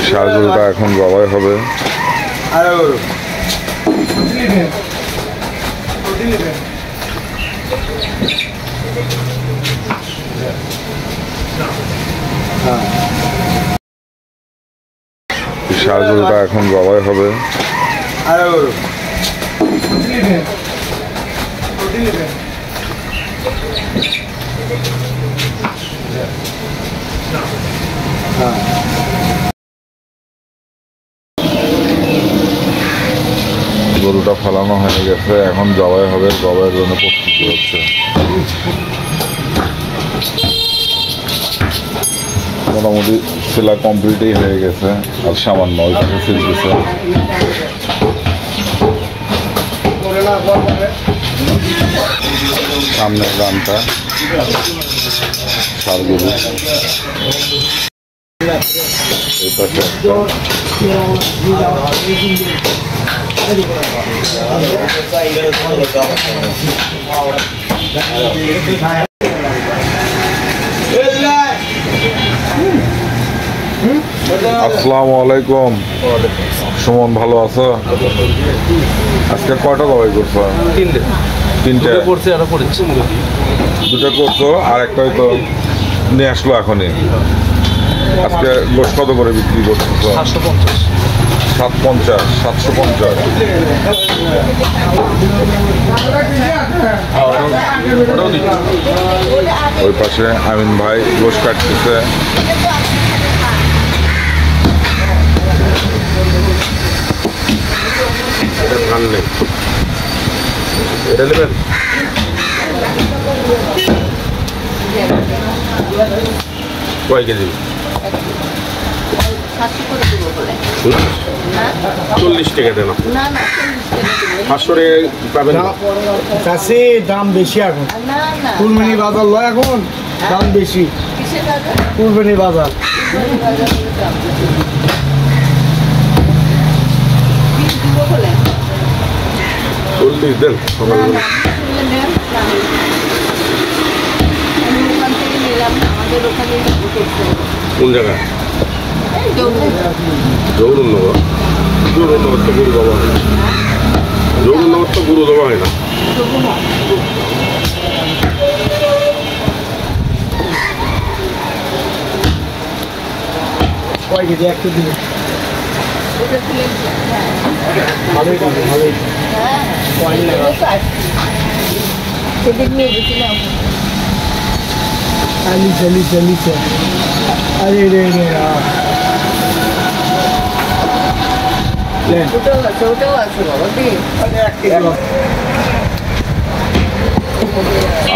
ষাঁড় গরুটা এখন জবাই হবে। ষাঁড় গরুটা এখন জবাই হবে। গরুটা ফেলানো হয়ে গেছে, এখন জবাই হবে, জবাইয়ের জন্য প্রস্তুতি হচ্ছে। মোটামুটি সেলা কমপ্লিটই হয়ে গেছে, আর সামান্য ওই পাশে ছিলতেছে। সামনের গানটা ষাঁড় গরু, এই পাশে আসসালামু আলাইকুম। সুমন, ভালো আছো? আজকে কয়টা জবাই করছো? তিনটে করছে, দুটো করছো, আর একটা হয়তো নিয়ে আসলো এখনই। আজকে গোশ কত করে বিক্রি করছো? 750। 750। ওই পাশে আমিন ভাই গোশ কাটতেছে। এটা নেবেন? কয় কেজি? 40 টাকা দেন। 500 টাকা পাবেন। চাষি দাম বেশি এখন, কুরবানি বাজার লয় এখন দাম বেশি। কুরবানি বাজার দেন। কোন জায়গা? জৌরনগর। জৌরনগর তো গরু দেওয়া হয় না। জৌরনগর তো গরু দেওয়া হয় না। কয় কেজি? 1 কেজি। ভালোই দাম, ভালোই। লিচে আরে রে রে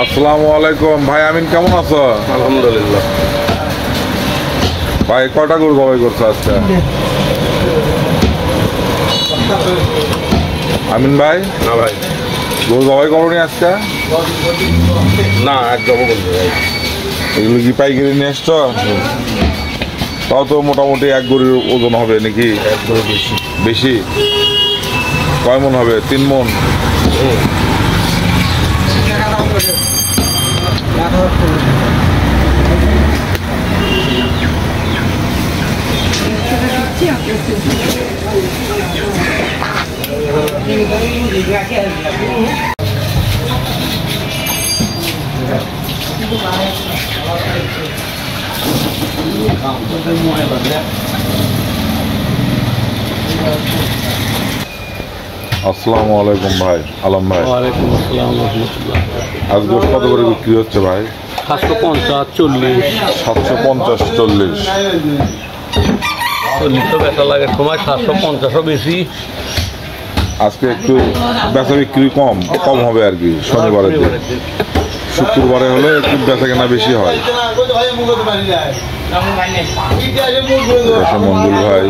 আসসালামু আলাইকুম ভাই, আমিন কেমন আছো? আলহামদুলিল্লাহ। ভাই কয়টা গরু জবাই করছো আজকে? আমিন ভাই? না ভাই, গরু জবাই করনি আজকে? না এক জব করতে ভাই। এগুলো কি পাইকারি নিয়ে আসছো? তাও তো মোটামুটি এক গরুর ওজন হবে নাকি? এক গরু বেশি। বেশি? কয় মন হবে? 3 মন? আসসালামু আলাইকুম ভাই, আলম ভাই। ওয়ালাইকুম আসসালাম রহমতুল্লাহ। আজ গোশ কত করে বিক্রি হচ্ছে ভাই? 750, 40। 750, 40। 40 তো বেচা লাগে সময়, 750ও বেশি। আজকে একটু বেচা বিক্রি কম হবে আর কি, শনিবারের দিন। শুক্রবারে হলে একটু বেচা কেনা বেশি হয়। মঞ্জুল ভাই,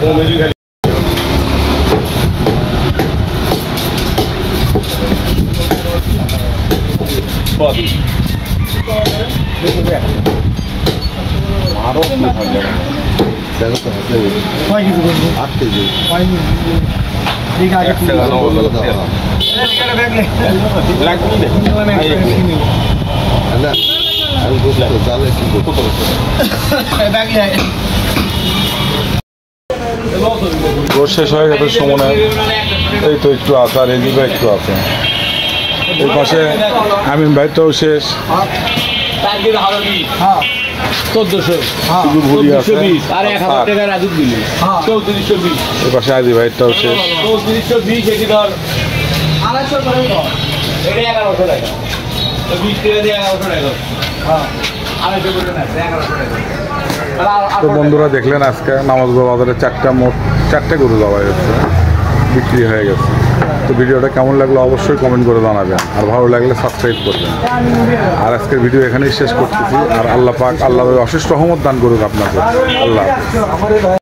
কয় কেজি করবো? 8 কেজি কয় কেজি? ঠিক আছে না আমি বুঝতে জালে কি করতে রোজ শেষ হয়ে গেছে সুমনে, এই তো একটু আছে আর এদিকে একটু আছে। এই পাশে আমিন ভাইটাও শেষ, হ্যাঁ 1400 হ্যাঁ শুধু ভুড়ি আছে। আর 1000 টাকা রাজুক দিলি হ্যাঁ 3420 এই পাশে আদি ভাইটাও শেষ। 3420 এটি ধর 250 করে ধর, এটা 1100 টাকা, তো 20 টাকা দিয়ে 1100 টাকা, হ্যাঁ 250 করে না 1100 টাকা। তো বন্ধুরা দেখলেন আজকে নামাজগঞ্জ বাজারে চারটে গরু দেওয়া হয়েছে, বিক্রি হয়ে গেছে। তো ভিডিওটা কেমন লাগলো অবশ্যই কমেন্ট করে জানাবেন, আর ভালো লাগলে সাবস্ক্রাইব করবেন। আর আজকের ভিডিও এখানেই শেষ করতেছি। আর আল্লাহ পাক আল্লাহ অশেষ রহমত দান করুক আপনাকে। আল্লাহ হাফেজ।